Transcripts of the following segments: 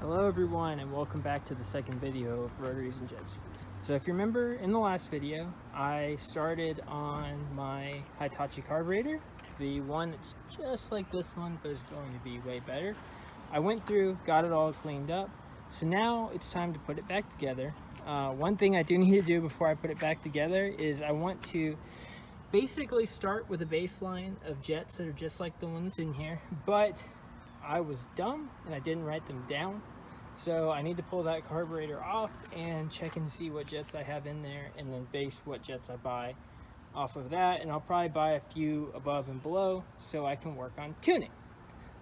Hello everyone, and welcome back to the second video of Rotaries and Jet Skis. So if you remember in the last video, I started on my Hitachi carburetor, the one that's just like this one, but it's going to be way better. I went through, got it all cleaned up, so now it's time to put it back together. One thing I do need to do before I put it back together is I want to basically start with a baseline of jets that are just like the ones in here, but I was dumb and I didn't write them down. So I need to pull that carburetor off and check and see what jets I have in there, and then base what jets I buy off of that. And I'll probably buy a few above and below so I can work on tuning,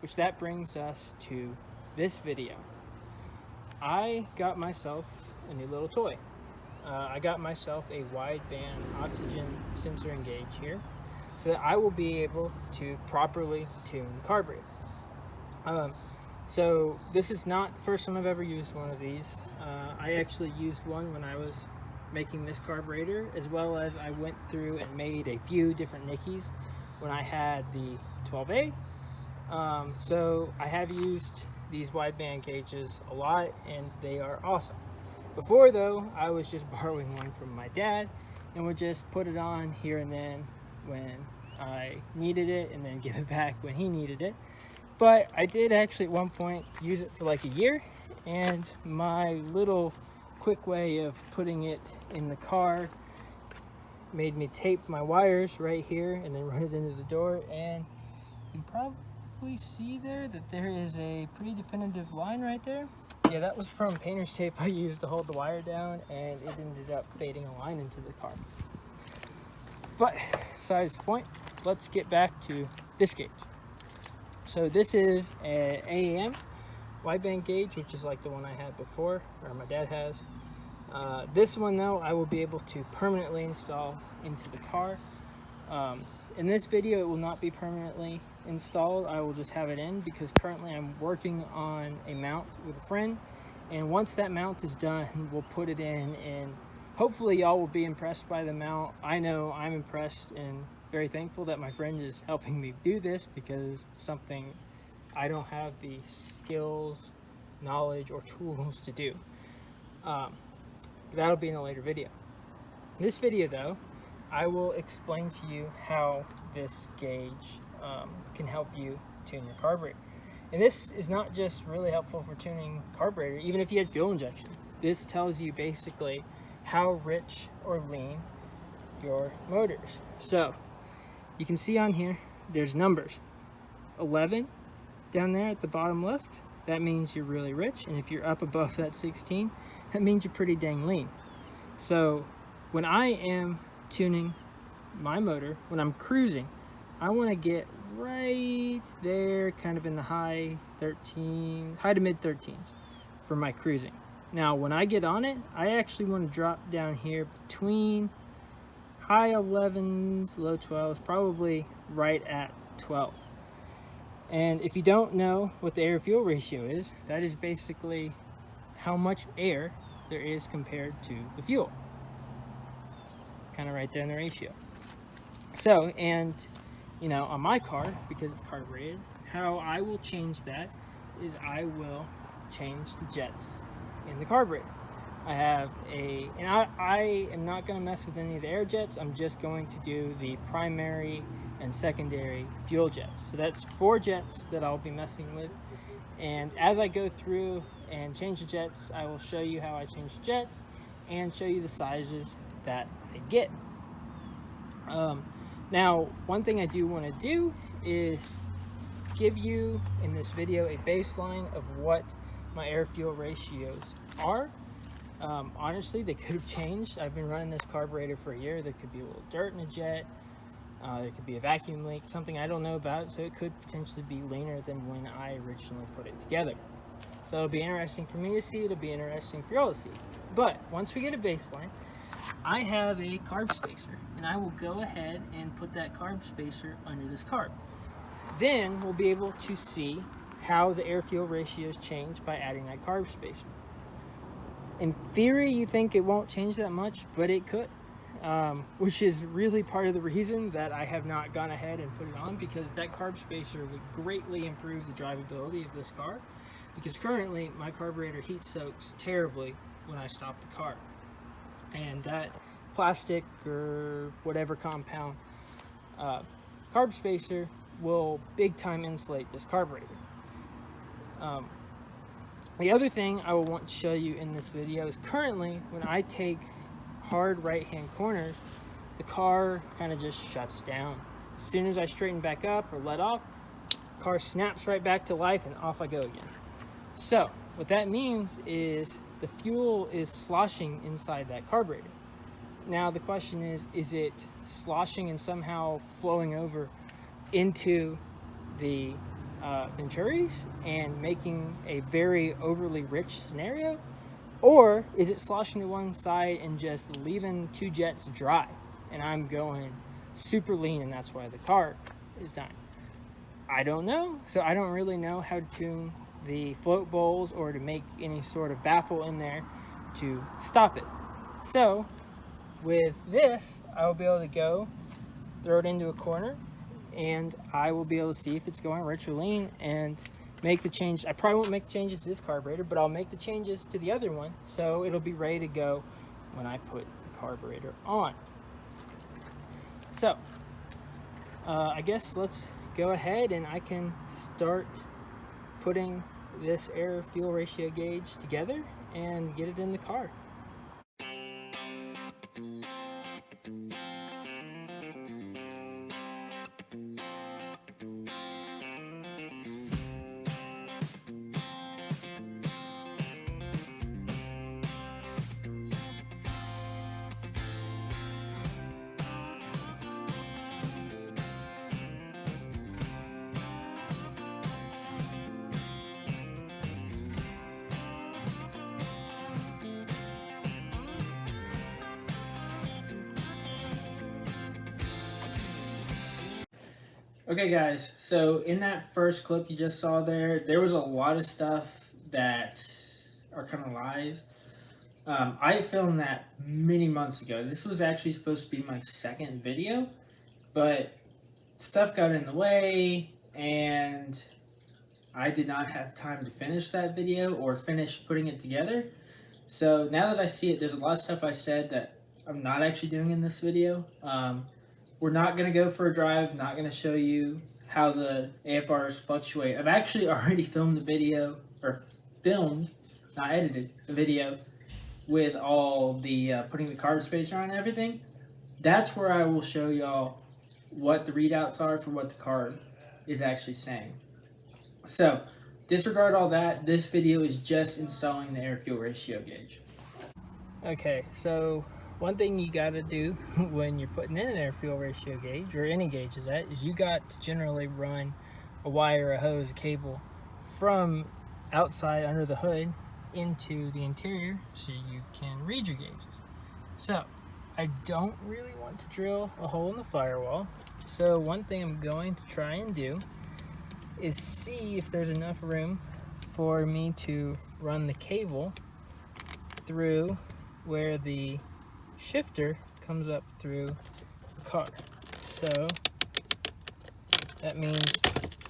which that brings us to this video. I got myself a new little toy. I got myself a wideband oxygen sensor engage here so that I will be able to properly tune the carburetor. So this is not the first time I've ever used one of these. I actually used one when I was making this carburetor, as well as I went through and made a few different Nickies when I had the 12A. So I have used these wideband gauges a lot and they are awesome. Before though, I was just borrowing one from my dad and would just put it on here and then when I needed it, and then give it back when he needed it. But I did actually at one point use it for like a year, and my little quick way of putting it in the car made me tape my wires right here and then run it into the door. And you can probably see there that there is a pretty definitive line right there. Yeah, that was from painter's tape I used to hold the wire down, and it ended up fading a line into the car. But besides the point, let's get back to this gauge. So this is an AEM wideband gauge, which is like the one I had before, or my dad has. This one though, I will be able to permanently install into the car. In this video, it will not be permanently installed. I will just have it in because currently I'm working on a mount with a friend. And once that mount is done, we'll put it in, and hopefully y'all will be impressed by the mount. I know I'm impressed and very thankful that my friend is helping me do this, because it's something I don't have the skills, knowledge, or tools to do. That'll be in a later video. In this video though, I will explain to you how this gauge can help you tune your carburetor. And this is not just really helpful for tuning carburetor, even if you had fuel injection. This tells you basically how rich or lean your motor is. So you can see on here, there's numbers. 11 down there at the bottom left, that means you're really rich. And if you're up above that 16, that means you're pretty dang lean. So when I am tuning my motor, when I'm cruising, I want to get right there, kind of in the high to mid 13s for my cruising. Now when I get on it, I actually want to drop down here between high 11s, low 12s, probably right at 12. And if you don't know what the air-fuel ratio is, that is basically how much air there is compared to the fuel. Kind of right there in the ratio. So, and you know, on my car, because it's carbureted, how I will change that is I will change the jets in the carburetor. I have and I am not going to mess with any of the air jets. I'm just going to do the primary and secondary fuel jets. So that's 4 jets that I'll be messing with. And as I go through and change the jets, I will show you how I change the jets and show you the sizes that I get. Now, one thing I do want to do is give you in this video a baseline of what my air-fuel ratios are. Honestly, they could have changed. I've been running this carburetor for a year. There could be a little dirt in a jet. There could be a vacuum leak, something I don't know about, so it could potentially be leaner than when I originally put it together. So it'll be interesting for me to see. It'll be interesting for y'all to see. But once we get a baseline, I have a carb spacer, and I will go ahead and put that carb spacer under this carb. Then we'll be able to see how the air-fuel ratios change by adding that carb spacer. In theory, you think it won't change that much, but it could, which is really part of the reason that I have not gone ahead and put it on, because that carb spacer would greatly improve the drivability of this car. because currently my carburetor heat soaks terribly when I stop the car, and that plastic or whatever compound carb spacer will big time insulate this carburetor. The other thing I will want to show you in this video is currently when I take hard right hand corners, the car kind of just shuts down. As soon as I straighten back up or let off, the car snaps right back to life and off I go again. So what that means is the fuel is sloshing inside that carburetor. Now the question is it sloshing and somehow flowing over into the Venturis and making a very overly rich scenario? Or is it sloshing to one side and just leaving two jets dry and I'm going super lean and that's why the car is dying? I don't know. So I don't really know how to tune the float bowls or to make any sort of baffle in there to stop it. So with this, I will be able to go throw it into a corner and I will be able to see if it's going rich or lean and make the change. I probably won't make the changes to this carburetor, but I'll make the changes to the other one so it'll be ready to go when I put the carburetor on. So I guess let's go ahead and I can start putting this air fuel ratio gauge together and get it in the car. Okay guys, so in that first clip you just saw there was a lot of stuff that are kind of lies. I filmed that many months ago. This was actually supposed to be my second video, but stuff got in the way and I did not have time to finish that video or finish putting it together. So now that I see it, there's a lot of stuff I said that I'm not actually doing in this video. We're not going to go for a drive, not going to show you how the AFRs fluctuate. I've actually already filmed the video, or filmed, not edited, the video with all the putting the carb spacer on and everything. That's where I will show y'all what the readouts are for what the carb is actually saying. So disregard all that. This video is just installing the air fuel ratio gauge. Okay, so one thing you got to do when you're putting in an air fuel ratio gauge, or any gauge is you got to generally run a wire, a hose, a cable from outside under the hood into the interior so you can read your gauges. So I don't really want to drill a hole in the firewall. So one thing I'm going to try and do is see if there's enough room for me to run the cable through where the shifter comes up through the car. So that means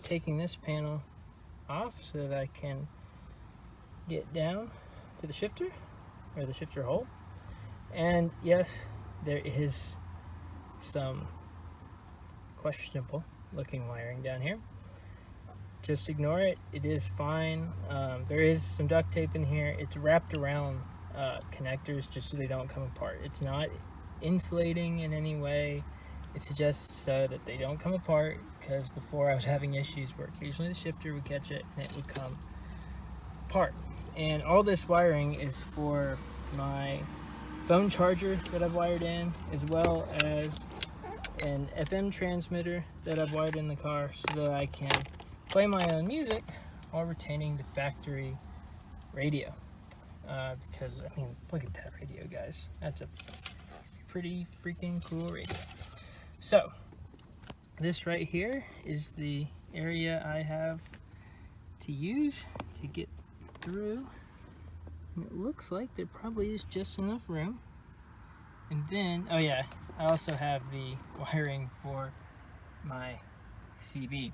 taking this panel off so that I can get down to the shifter, or the shifter hole. And yes, there is some questionable looking wiring down here. Just ignore it, it is fine. There is some duct tape in here. It's wrapped around connectors just so they don't come apart. It's not insulating in any way. It's just so that they don't come apart, because before I was having issues where occasionally the shifter would catch it and it would come apart. And all this wiring is for my phone charger that I've wired in, as well as an FM transmitter that I've wired in the car so that I can play my own music while retaining the factory radio. Because, I mean, look at that radio, guys. That's a pretty freaking cool radio. So, this right here is the area I have to use to get through. And it looks like there probably is just enough room. And then, oh yeah, I also have the wiring for my CB.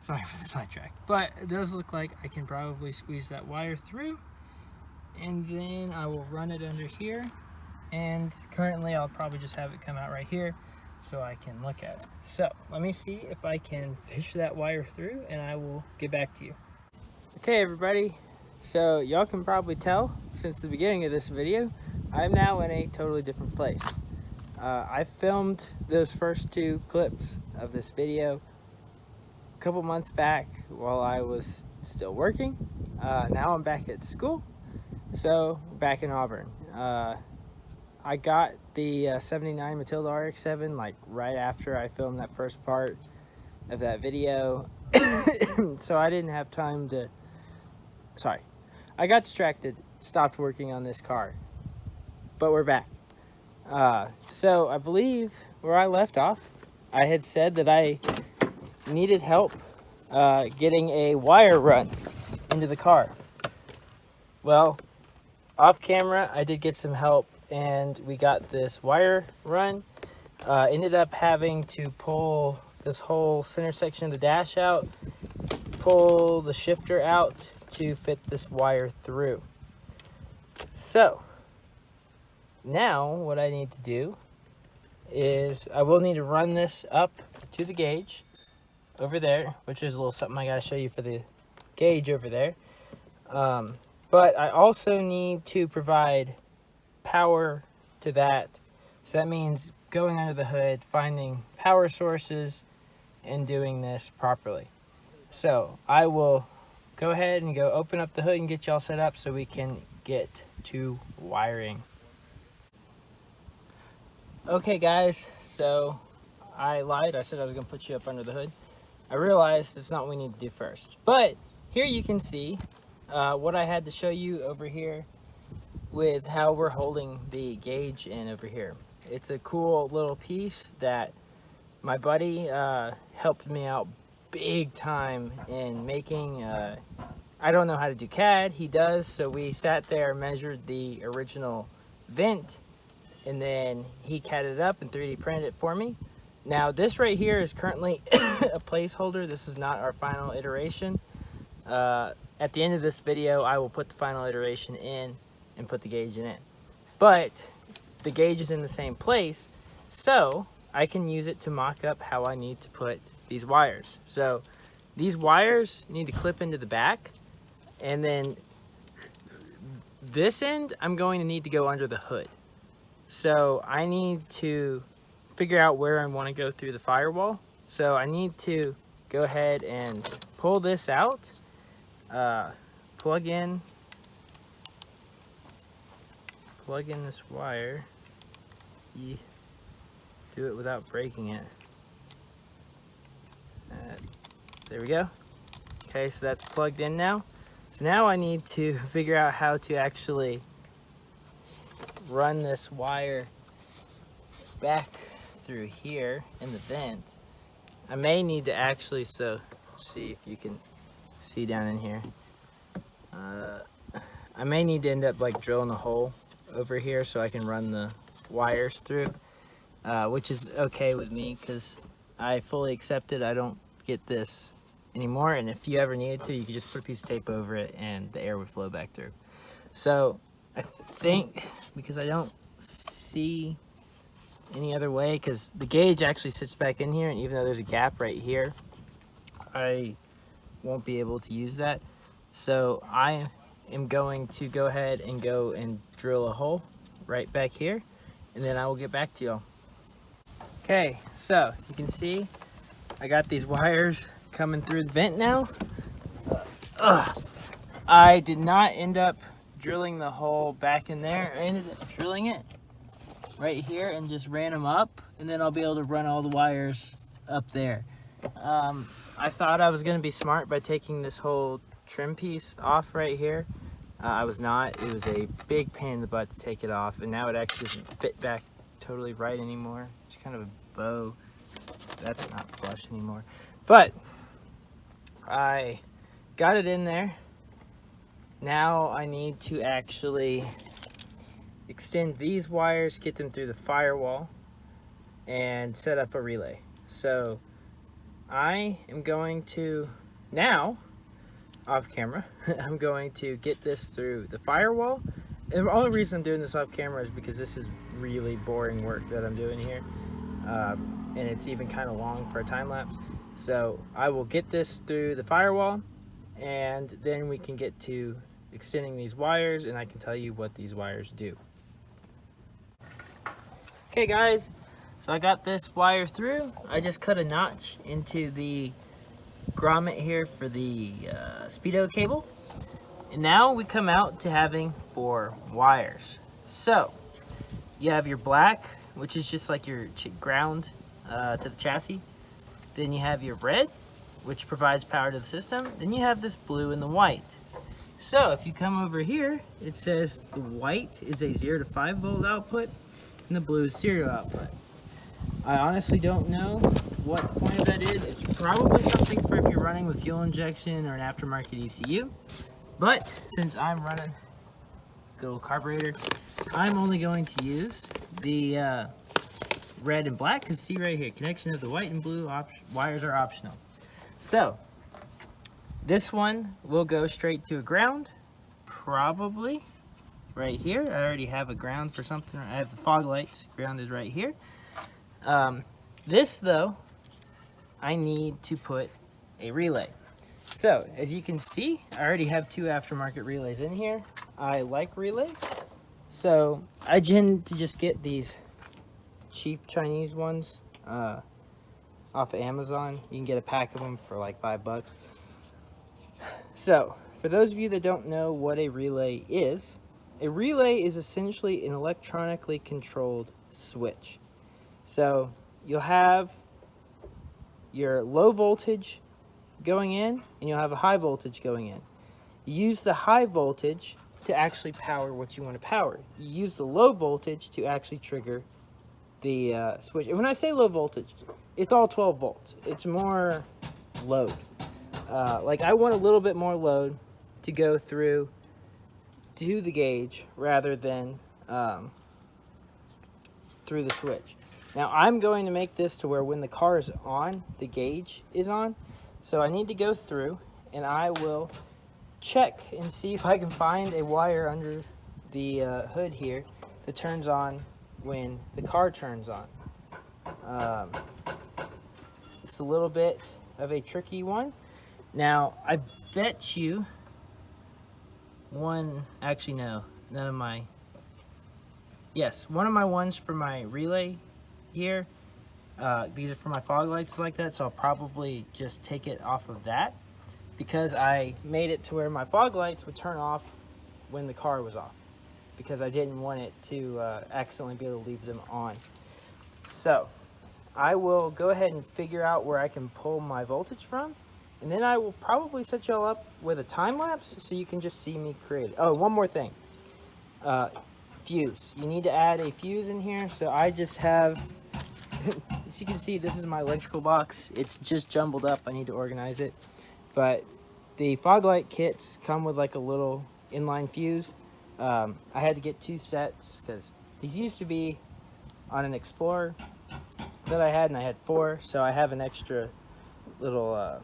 Sorry for the sidetrack. But it does look like I can probably squeeze that wire through, and then I will run it under here. And currently I'll probably just have it come out right here so I can look at it. So let me see if I can fish that wire through, and I will get back to you. Okay everybody, so y'all can probably tell since the beginning of this video, I'm now in a totally different place. I filmed those first 2 clips of this video a couple months back while I was still working. Now I'm back at school, so back in Auburn. I got the 79 Matilda RX7 like right after I filmed that first part of that video. So I didn't have time to, sorry, I got distracted, stopped working on this car, but we're back. So I believe where I left off, I had said that I needed help getting a wire run into the car. Well, off camera, I did get some help, and we got this wire run. Ended up having to pull this whole center section of the dash out, pull the shifter out to fit this wire through. So now what I need to do is I will need to run this up to the gauge over there, which is a little something I gotta show you for the gauge over there. But I also need to provide power to that. So that means going under the hood, finding power sources, and doing this properly. So I will go ahead and go open up the hood and get y'all set up so we can get to wiring. Okay guys, so I lied. I said I was going to put you up under the hood. I realized that's not what we need to do first. But here you can see what I had to show you over here with how we're holding the gauge in over here. It's a cool little piece that my buddy helped me out big time in making. I don't know how to do CAD, he does, so we sat there, measured the original vent, and then he CAD'd it up and 3D printed it for me. Now this right here is currently a placeholder. This is not our final iteration. At the end of this video, I will put the final iteration in and put the gauge in it. But the gauge is in the same place, so I can use it to mock up how I need to put these wires. So these wires need to clip into the back, and then this end I'm going to need to go under the hood. So I need to figure out where I want to go through the firewall. So I need to go ahead and pull this out, plug in this wire. Do it without breaking it. There we go. Okay, so that's plugged in now. So now I need to figure out how to actually run this wire back through here in the vent. I may need to actually, so see if you can see down in here. I may need to end up like drilling a hole over here so I can run the wires through, which is okay with me because I fully accept it. I don't get this anymore, and if you ever needed to, you could just put a piece of tape over it and the air would flow back through. So I think, because I don't see any other way, because the gauge actually sits back in here, and even though there's a gap right here, I won't be able to use that. So I am going to go ahead and go and drill a hole right back here, and then I will get back to y'all. Okay, so as you can see, I got these wires coming through the vent now. I did not end up drilling the hole back in there. I ended up drilling it right here and just ran them up, and then I'll be able to run all the wires up there. I thought I was going to be smart by taking this whole trim piece off right here. I was not. It was a big pain in the butt to take it off, and now it actually doesn't fit back totally right anymore. It's kind of a bow. That's not flush anymore. But I got it in there. Now I need to actually extend these wires, get them through the firewall, and set up a relay. So I am going to now, off camera, I'm going to get this through the firewall. And the only reason I'm doing this off camera is because this is really boring work that I'm doing here. And it's even kind of long for a time lapse. So I will get this through the firewall, and then we can get to extending these wires, and I can tell you what these wires do. Okay guys, so I got this wire through. I just cut a notch into the grommet here for the speedo cable. And now we come out to having 4 wires. So you have your black, which is just like your ground to the chassis. Then you have your red, which provides power to the system. Then you have this blue and the white. So if you come over here, it says the white is a 0 to 5 volt output and the blue is serial output. I honestly don't know what point of that is. It's probably something for if you're running with fuel injection or an aftermarket ECU. But since I'm running good old carburetor, I'm only going to use the red and black, because see right here, connection of the white and blue wires are optional. So this one will go straight to a ground, probably right here. I already have a ground for something. I have the fog lights grounded right here. This though, I need to put a relay. So as you can see, I already have 2 aftermarket relays in here. I like relays, so I tend to just get these cheap Chinese ones off of Amazon. You can get a pack of them for like $5. So for those of you that don't know what a relay is essentially an electronically controlled switch. So you'll have your low voltage going in, and you'll have a high voltage going in. You use the high voltage to actually power what you want to power. You use the low voltage to actually trigger the switch. And when I say low voltage, it's all 12 volts. It's more load. Like I want a little bit more load to go through to the gauge rather than through the switch. Now I'm going to make this to where when the car is on, the gauge is on. So I need to go through and I will check and see if I can find a wire under the hood here that turns on when the car turns on. It's a little bit of a tricky one. Now I bet you one, actually no, none of my, yes, one of my ones for my relay here, these are for my fog lights like that, so I'll probably just take it off of that because I made it to where my fog lights would turn off when the car was off because I didn't want it to accidentally be able to leave them on. So I will go ahead and figure out where I can pull my voltage from, and then I will probably set y'all up with a time lapse so you can just see me create it. Oh, one more thing. Fuse. You need to add a fuse in here, so I just have as you can see, this is my electrical box. It's just jumbled up. I need to organize it. But the fog light kits come with like a little inline fuse. I had to get 2 sets because these used to be on an Explorer that I had, and I had 4. So I have an extra little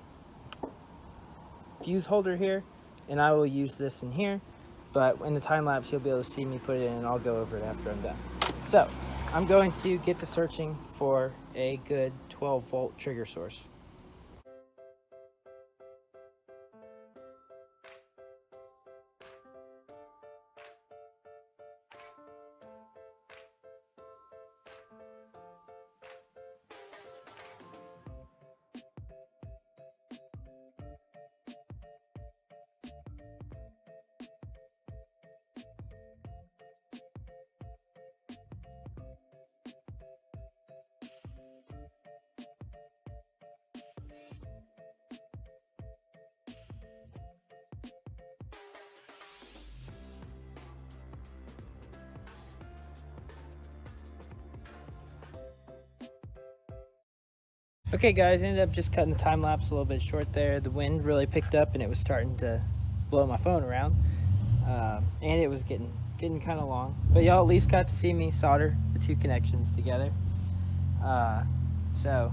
fuse holder here, and I will use this in here. But in the time lapse, you'll be able to see me put it in, and I'll go over it after I'm done. So I'm going to get to searching for a good 12 volt trigger source. Okay guys, I ended up just cutting the time lapse a little bit short there. The wind really picked up and it was starting to blow my phone around. And it was getting kind of long. But y'all at least got to see me solder the 2 connections together. So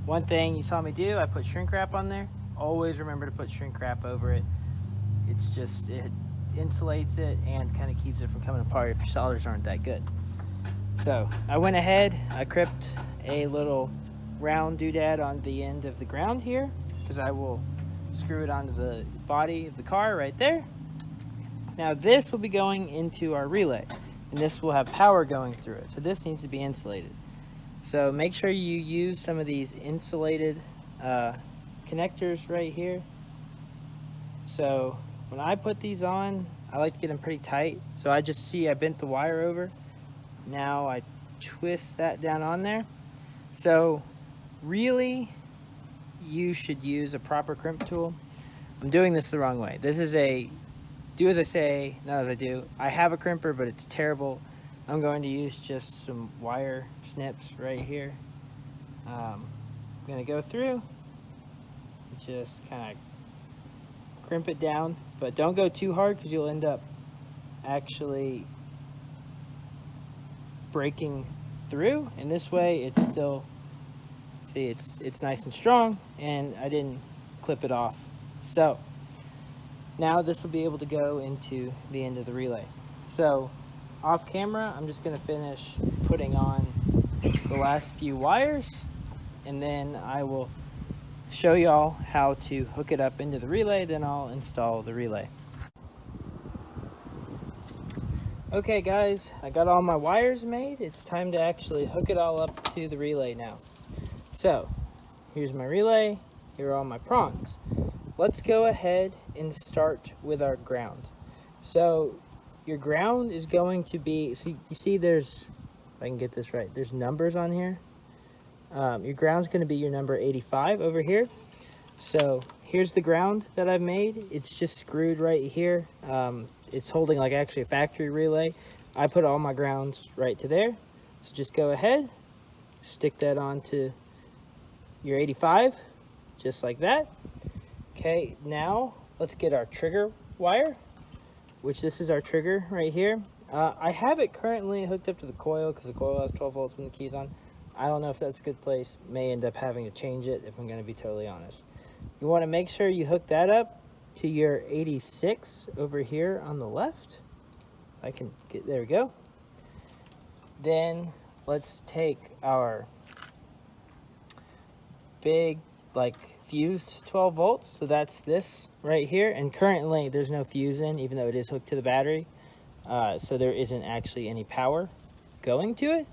One thing you saw me do, I put shrink wrap on there. Always remember to put shrink wrap over it. It's just, it insulates it and kind of keeps it from coming apart if your solders aren't that good. So I went ahead, I crimped a little round doodad on the end of the ground here, because I will screw it onto the body of the car right there. Now this will be going into our relay, and this will have power going through it. So this needs to be insulated. So make sure you use some of these insulated connectors right here. So when I put these on, I like to get them pretty tight. So I bent the wire over. Now I twist that down on there. So really, you should use a proper crimp tool. I'm doing this the wrong way. This is a do as I say, not as I do. I have a crimper, but it's terrible. I'm going to use just some wire snips right here. I'm gonna go through, just kind of crimp it down, but don't go too hard because you'll end up actually breaking through. And this way it's still, see, it's nice and strong, and I didn't clip it off. So now this will be able to go into the end of the relay. So off camera, I'm just going to finish putting on the last few wires, and then I will show y'all how to hook it up into the relay. Then I'll install the relay. Okay guys, I got all my wires made. It's time to actually hook it all up to the relay now. So here's my relay, here are all my prongs. Let's go ahead and start with our ground. So your ground is going to be, so you see there's, if I can get this right, there's numbers on here. Your ground's going to be your number 85 over here. So here's the ground that I've made. It's just screwed right here. It's holding like actually a factory relay. I put all my grounds right to there. So just go ahead, stick that onto your 85, just like that. Okay, now let's get our trigger wire, which this is our trigger right here. I have it currently hooked up to the coil because the coil has 12 volts when the key's on. I don't know if that's a good place. May end up having to change it if I'm going to be totally honest. You want to make sure you hook that up to your 86 over here on the left. I can get, there we go. Then let's take our big, like, fused 12 volts. So that's this right here. And currently there's no fuse in, even though it is hooked to the battery. So there isn't actually any power going to it.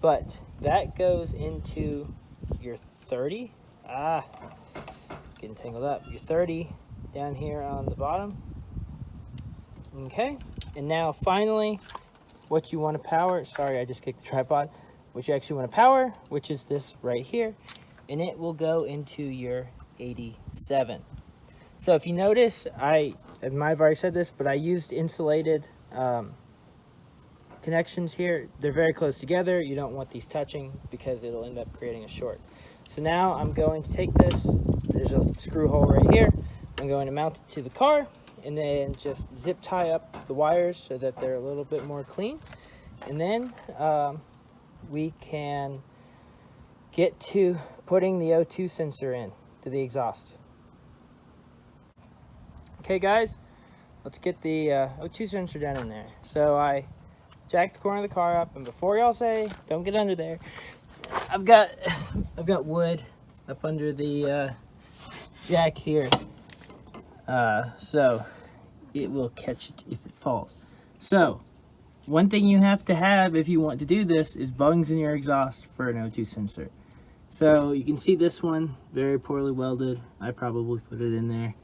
But that goes into your 30. Getting tangled up. Your 30 down here on the bottom. Okay. And now finally, what you want to power, sorry, I just kicked the tripod. What you actually want to power, which is this right here, and it will go into your 87. So if you notice, I might have already said this, but I used insulated connections here. They're very close together. You don't want these touching because it'll end up creating a short. So now I'm going to take this, there's a screw hole right here. I'm going to mount it to the car and then just zip tie up the wires so that they're a little bit more clean. And then we can get to putting the O2 sensor in to the exhaust. Okay guys, let's get the O2 sensor down in there. So I jacked the corner of the car up, and before y'all say, don't get under there, I've got wood up under the jack here, so it will catch it if it falls. So one thing you have to have if you want to do this is bungs in your exhaust for an O2 sensor. So you can see this one, very poorly welded. I probably put it in there.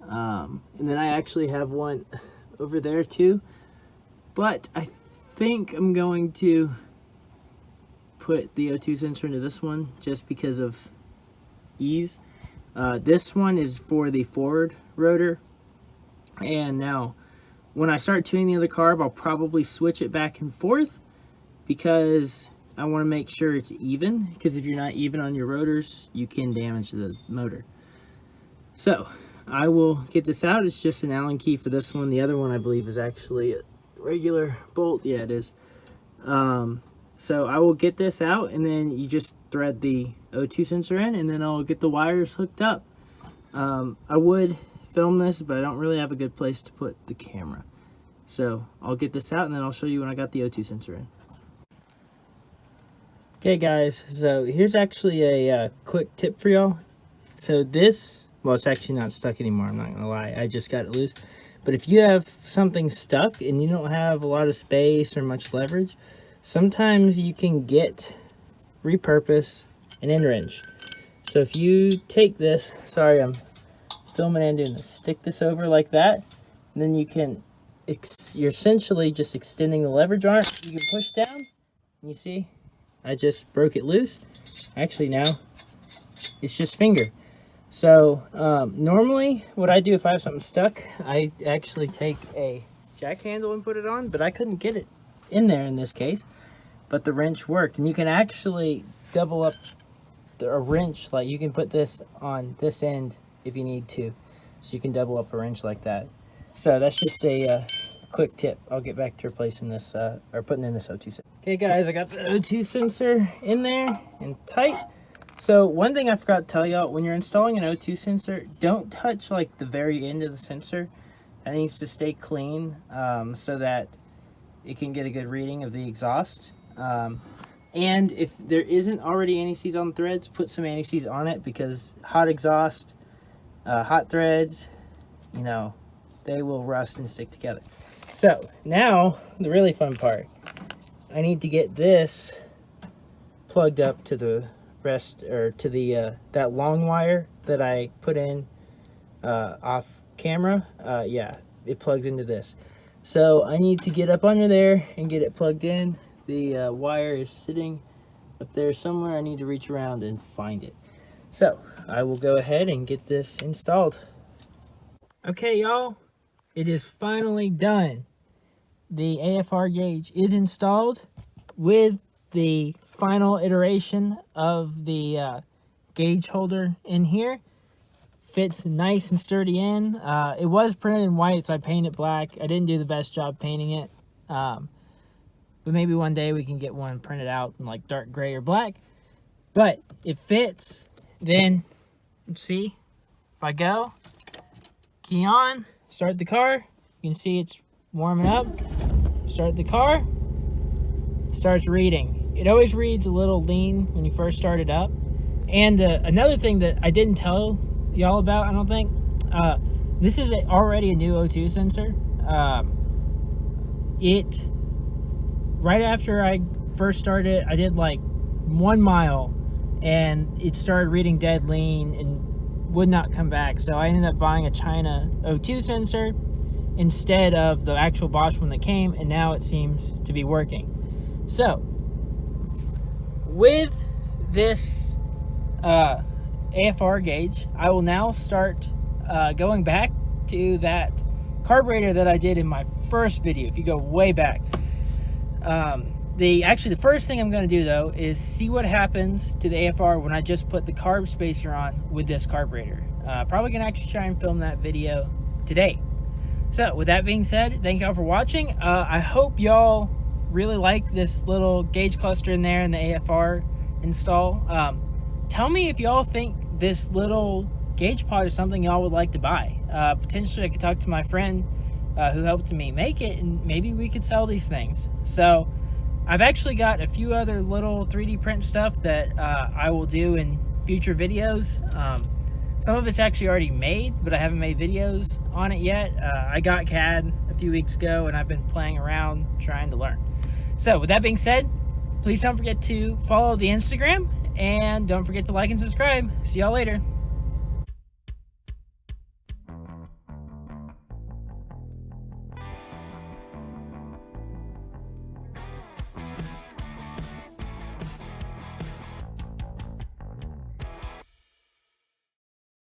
And then I actually have one over there too. But I think I'm going to put the O2 sensor into this one just because of ease. This one is for the forward rotor. And now when I start tuning the other carb, I'll probably switch it back and forth because I want to make sure it's even, because if you're not even on your rotors, you can damage the motor. So I will get this out. It's just an Allen key for this one. The other one I believe is actually a regular bolt. Yeah, it is. So I will get this out, and then you just thread the O2 sensor in, and then I'll get the wires hooked up. I would film this, but I don't really have a good place to put the camera. So I'll get this out and then I'll show you when I got the O2 sensor in. Okay guys, so here's actually a quick tip for y'all. So this, well, it's actually not stuck anymore, I'm not gonna lie, I just got it loose. But if you have something stuck and you don't have a lot of space or much leverage, sometimes you can repurpose an end wrench. So if you take this, sorry I'm filming and doing this, stick this over like that, and then you're essentially just extending the leverage on it. You can push down, and you see, I just broke it loose. Actually now, it's just finger. So normally what I do if I have something stuck, I actually take a jack handle and put it on, but I couldn't get it in there in this case, but the wrench worked. And you can actually double up a wrench, like you can put this on this end if you need to, so you can double up a wrench like that. So that's just a quick tip. I'll get back to replacing this or putting in this O2 sensor. Okay guys, I got the O2 sensor in there and tight. So one thing I forgot to tell y'all, when you're installing an O2 sensor, don't touch like the very end of the sensor. That needs to stay clean so that it can get a good reading of the exhaust. And if there isn't already anti-seize on the threads, put some anti-seize on it, because hot exhaust, hot threads, you know, they will rust and stick together. So now the really fun part, I need to get this plugged up to the rest, or to the that long wire that I put in off camera. Yeah, it plugs into this. So I need to get up under there and get it plugged in. The wire is sitting up there somewhere. I need to reach around and find it. So I will go ahead and get this installed. Okay y'all, it is finally done. The AFR gauge is installed with the final iteration of the gauge holder in here. Fits nice and sturdy in. It was printed in white, so I painted it black. I didn't do the best job painting it. But maybe one day we can get one printed out in like dark gray or black. But it fits. Then, let's see, if I go, key on, start the car, you can see it's warming up. Start the car, starts reading. It always reads a little lean when you first start it up. And another thing that I didn't tell y'all about, I don't think, this is already a new O2 sensor. Right after I first started, I did like 1 mile and it started reading dead lean and would not come back. So I ended up buying a China O2 sensor instead of the actual Bosch one that came, and now it seems to be working. So with this AFR gauge, I will now start going back to that carburetor that I did in my first video. If you go way back, the first thing I'm going to do though is see what happens to the AFR when I just put the carb spacer on with this carburetor. Probably going to actually try and film that video today. So with that being said, thank y'all for watching. I hope y'all really like this little gauge cluster in there and the AFR install. Tell me if y'all think this little gauge pod is something y'all would like to buy. Potentially I could talk to my friend who helped me make it, and maybe we could sell these things. So I've actually got a few other little 3D print stuff that I will do in future videos. Some of it's actually already made, but I haven't made videos on it yet. I got CAD a few weeks ago and I've been playing around trying to learn. So with that being said, please don't forget to follow the Instagram and don't forget to like and subscribe. See y'all later.